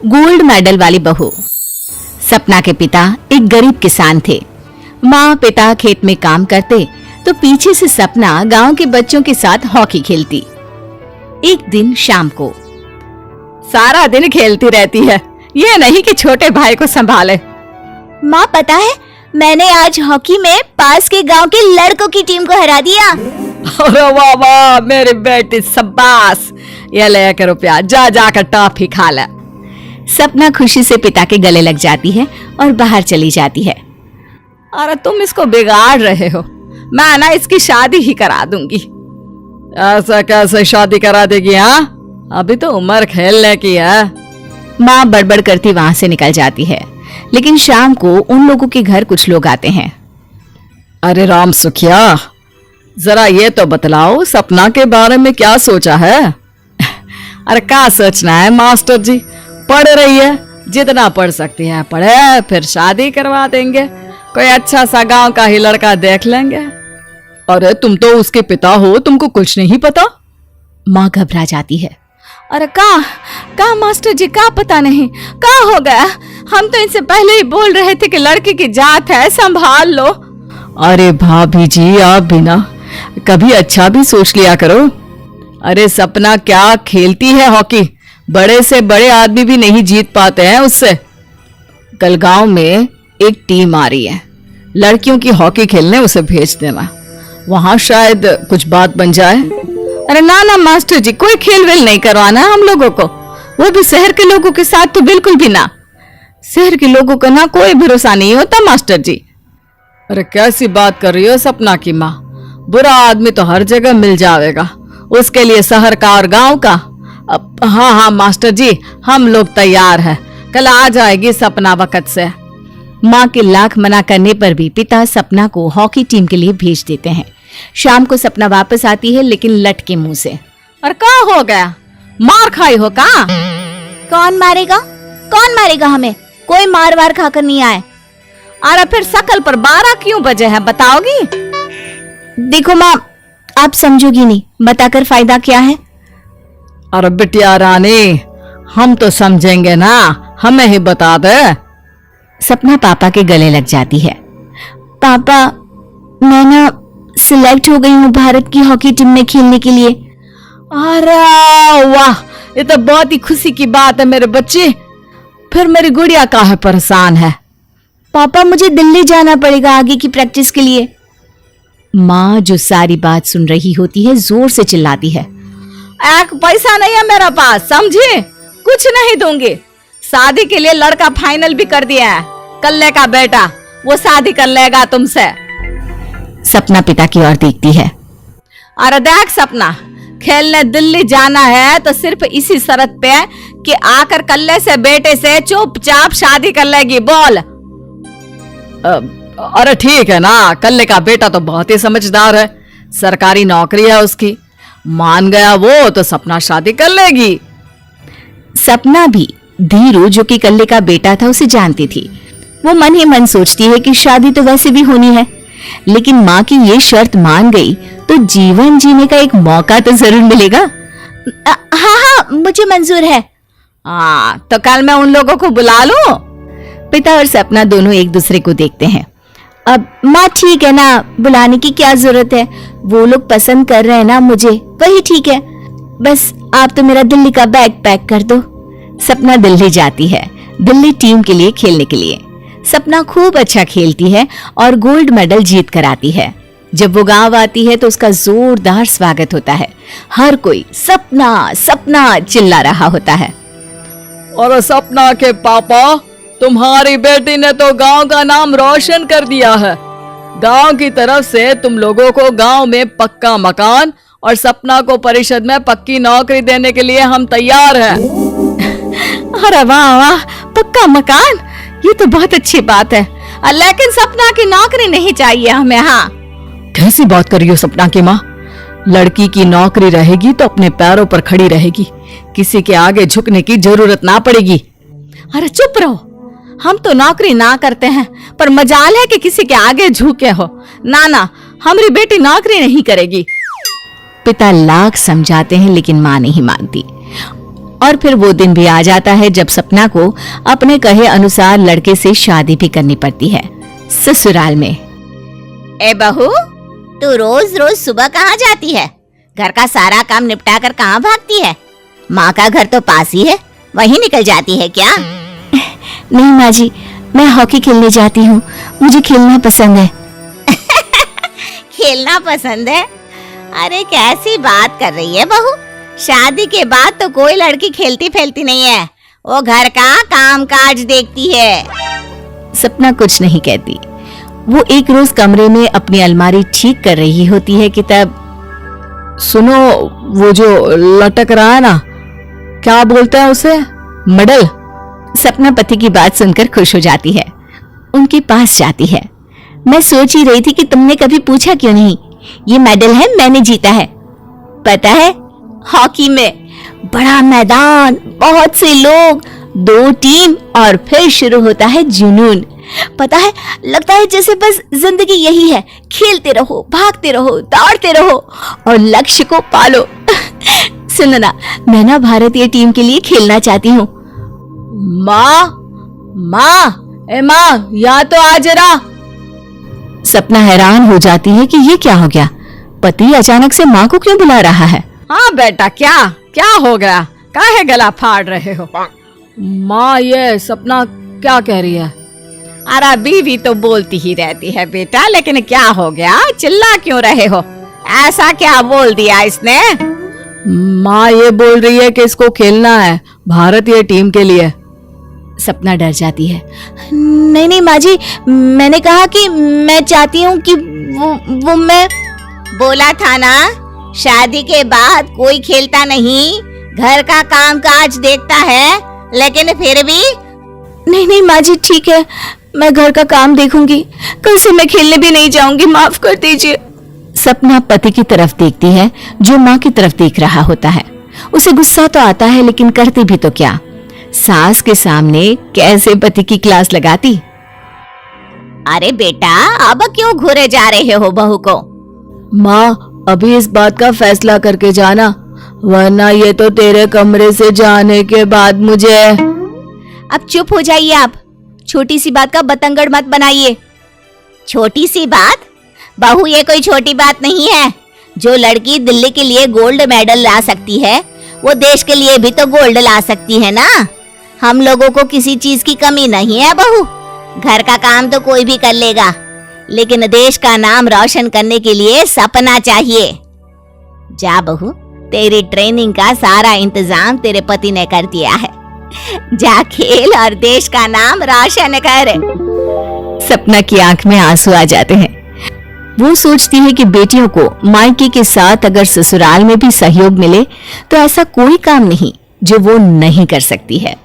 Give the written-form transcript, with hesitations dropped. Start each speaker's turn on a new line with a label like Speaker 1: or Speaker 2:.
Speaker 1: Gold medal वाली बहू। सपना के पिता एक गरीब किसान थे। माँ पिता खेत में काम करते तो पीछे से सपना गांव के बच्चों के साथ हॉकी खेलती। एक दिन शाम को, सारा दिन खेलती रहती है, ये नहीं कि छोटे भाई को संभाले।
Speaker 2: माँ पता है, मैंने आज हॉकी में पास के गांव के लड़कों की टीम को हरा दिया।
Speaker 1: अरे वाह वाह मेरी बेटी, शाबाश। ये ले कर रुपया, जा जाकर टॉफी खा ले। सपना खुशी से पिता के गले लग जाती है और बाहर चली जाती है। अरे तुम इसको बिगाड़ रहे हो, मैं ना इसकी शादी ही करा दूंगी। ऐसा कैसे शादी करा देगी? हाँ, अभी तो उम्र खेलने की है। माँ बड़बड़ करती वहां से निकल जाती है। लेकिन शाम को उन लोगों के घर कुछ लोग आते हैं। अरे राम सुखिया, जरा ये तो बतलाओ, सपना के बारे में क्या सोचा है? अरे क्या सोचना है मास्टर जी, पढ़ रही है, जितना पढ़ सकती है पढ़े, फिर शादी करवा देंगे, कोई अच्छा सा गांव का ही लड़का देख लेंगे। अरे तुम तो उसके पिता हो, तुमको कुछ नहीं पता? माँ घबरा जाती है। अरे का मास्टर जी, का पता नहीं, का हो गया? हम तो इनसे पहले ही बोल रहे थे कि लड़की की जात है, संभाल लो। अरे भाभी जी, आप भी ना कभी अच्छा भी सोच लिया करो। अरे सपना क्या खेलती है हॉकी, बड़े से बड़े आदमी भी नहीं जीत पाते हैं उससे। कल गांव में एक टीम आ रही है, लड़कियों की हॉकी खेलने उसे भेज देना, वहां शायद कुछ बात बन जाए। अरे ना ना मास्टर जी, कोई खेल वेल नहीं करवाना हम लोगों को, वो भी शहर के लोगों के साथ तो बिल्कुल भी ना। शहर के लोगों का ना कोई भरोसा नहीं होता मास्टर जी। अरे कैसी बात कर रही हो सपना की माँ, बुरा आदमी तो हर जगह मिल जाएगा, उसके लिए शहर का और गांव का। हाँ हाँ मास्टर जी, हम लोग तैयार हैं, कल आ जाएगी सपना वक्त से। माँ के लाख मना करने पर भी पिता सपना को हॉकी टीम के लिए भेज देते हैं। शाम को सपना वापस आती है, लेकिन लट के मुंह से। और क्या हो गया, मार खाई हो का?
Speaker 2: कौन मारेगा हमें? कोई मार वार खाकर नहीं आए।
Speaker 1: अरे फिर शकल पर 12 क्यों बजे हैं, बताओगी?
Speaker 2: देखो माँ, आप समझोगी नहीं, बताकर फायदा क्या है?
Speaker 1: अरे बिटिया रानी, हम तो समझेंगे ना, हमें ही बता दे। सपना पापा के गले लग जाती है।
Speaker 2: पापा, मैं ना सिलेक्ट हो गई हूँ भारत की हॉकी टीम में खेलने के लिए।
Speaker 1: अरे वाह, ये तो बहुत ही खुशी की बात है मेरे बच्चे। फिर मेरी गुड़िया काहे परेशान है?
Speaker 2: पापा, मुझे दिल्ली जाना पड़ेगा आगे की प्रैक्टिस के लिए।
Speaker 1: माँ जो सारी बात सुन रही होती है, जोर से चिल्लाती है। एक पैसा नहीं है मेरे पास, समझी? कुछ नहीं दूंगी। शादी के लिए लड़का फाइनल भी कर दिया है, कल्ले का बेटा, वो शादी कर लेगा तुमसे। सपना पिता की ओर देखती है। अरे देख सपना, खेलने दिल्ली जाना है तो सिर्फ इसी शर्त पे कि आकर कल्ले से बेटे से चुपचाप शादी कर लेगी, बोल। अरे ठीक है ना, कल्ले का बेटा तो बहुत ही समझदार है, सरकारी नौकरी है उसकी, मान गया वो तो सपना शादी कर लेगी। सपना भी धीरू, जो कि कल्ले का बेटा था, उसे जानती थी। वो मन ही मन सोचती है कि शादी तो वैसे भी होनी है, लेकिन माँ की ये शर्त मान गई तो जीवन जीने का एक मौका तो जरूर मिलेगा।
Speaker 2: हाँ, मुझे मंजूर है।
Speaker 1: तो कल मैं उन लोगों को बुला लूं? पिता और सपना दोनों एक दूसरे को देखते हैं।
Speaker 2: अब माँ ठीक है ना, बुलाने की क्या जरूरत है, वो लोग पसंद कर रहे हैं ना मुझे, वही ठीक है। बस आप तो मेरा दिल्ली का बैग पैक कर दो।
Speaker 1: सपना दिल्ली जाती है, दिल्ली टीम के लिए खेलने के लिए। सपना खूब अच्छा खेलती है और गोल्ड मेडल जीत कर आती है। जब वो गांव आती है तो उसका जोरदार स्वागत होता है। हर कोई सपना सपना चिल्ला रहा होता है। और सपना के पापा, तुम्हारी बेटी ने तो गांव का नाम रोशन कर दिया है। गांव की तरफ से तुम लोगों को गांव में पक्का मकान और सपना को परिषद में पक्की नौकरी देने के लिए हम तैयार हैं। अरे वाह वाह, पक्का मकान, ये तो बहुत अच्छी बात है, लेकिन सपना की नौकरी नहीं चाहिए हमें। हाँ, कैसी बात कर रही हो सपना की माँ? लड़की की नौकरी रहेगी तो अपने पैरों पर खड़ी रहेगी, किसी के आगे झुकने की जरूरत ना पड़ेगी। अरे चुप रहो, हम तो नौकरी ना करते हैं, पर मजाल है कि किसी के आगे झुके हो। ना ना, हमारी बेटी नौकरी नहीं करेगी। पिता लाख समझाते हैं लेकिन माँ नहीं मानती। और फिर वो दिन भी आ जाता है जब सपना को अपने कहे अनुसार लड़के से शादी भी करनी पड़ती है। ससुराल में
Speaker 2: ए बहू, तू रोज रोज सुबह कहाँ जाती है? घर का सारा काम निपटा कर कहाँ भागती है? माँ का घर तो पास ही है, वहीं निकल जाती है क्या? नहीं माँ जी, मैं हॉकी खेलने जाती हूँ, मुझे खेलना पसंद है। खेलना पसंद है? अरे कैसी बात कर रही है बहू, शादी के बाद तो कोई लड़की खेलती फैलती नहीं है, वो घर का काम काज देखती है।
Speaker 1: सपना कुछ नहीं कहती। वो एक रोज कमरे में अपनी अलमारी ठीक कर रही होती है कि तब सुनो, वो जो लटक रहा है ना, क्या बोलते हैं उसे, मेडल। सपना पति की बात सुनकर खुश हो जाती है, उनके पास जाती है।
Speaker 2: मैं सोच ही रही थी कि तुमने कभी पूछा क्यों नहीं। ये मेडल है, मैंने जीता है, पता है, हॉकी में बड़ा मैदान, बहुत से लोग, 2 टीम और फिर शुरू होता है जुनून। पता है, लगता है जैसे बस जिंदगी यही है, खेलते रहो, भागते रहो, दौड़ते रहो और लक्ष्य को पालो। सुनो ना, मैं ना भारतीय टीम के लिए खेलना चाहती हूँ।
Speaker 1: माँ, यहाँ तो आ जरा। सपना हैरान हो जाती है कि ये क्या हो गया, पति अचानक से माँ को क्यों बुला रहा है। हाँ बेटा, क्या हो गया, काहे गला फाड़ रहे हो? माँ, ये सपना क्या कह रही है? अरे बीवी तो बोलती ही रहती है बेटा, लेकिन क्या हो गया, चिल्ला क्यों रहे हो? ऐसा क्या बोल दिया इसने? माँ ये बोल रही है कि इसको खेलना है भारतीय टीम के लिए। सपना डर जाती है।
Speaker 2: नहीं माँ जी, मैंने कहा कि मैं चाहती हूँ कि वो मैं बोला था ना, शादी के बाद कोई खेलता नहीं, घर का काम काज देखता है, लेकिन फिर भी। नहीं माँ जी, ठीक है, मैं घर का काम देखूंगी, कल से मैं खेलने भी नहीं जाऊंगी, माफ कर दीजिए।
Speaker 1: सपना पति की तरफ देखती है जो माँ की तरफ देख रहा होता है। उसे गुस्सा तो आता है, लेकिन करती भी तो क्या, सास के सामने कैसे पति की क्लास लगाती।
Speaker 2: अरे बेटा, अब क्यों घूरे जा रहे हो बहू को?
Speaker 1: माँ, अभी इस बात का फैसला करके जाना, वरना ये तो तेरे कमरे से जाने के बाद मुझे।
Speaker 2: अब चुप हो जाइए आप, छोटी सी बात का बतंगड़ मत बनाइए। छोटी सी बात? बहू, ये कोई छोटी बात नहीं है। जो लड़की दिल्ली के लिए गोल्ड मेडल ला सकती है, वो देश के लिए भी तो गोल्ड ला सकती है ना। हम लोगों को किसी चीज की कमी नहीं है बहू, घर का काम तो कोई भी कर लेगा, लेकिन देश का नाम रोशन करने के लिए सपना चाहिए। जा बहू, तेरी ट्रेनिंग का सारा इंतजाम तेरे पति ने कर दिया है, जा खेल और देश का नाम रोशन कर।
Speaker 1: सपना की आंख में आंसू आ जाते हैं। वो सोचती है कि बेटियों को मायके के साथ अगर ससुराल में भी सहयोग मिले तो ऐसा कोई काम नहीं जो वो नहीं कर सकती है।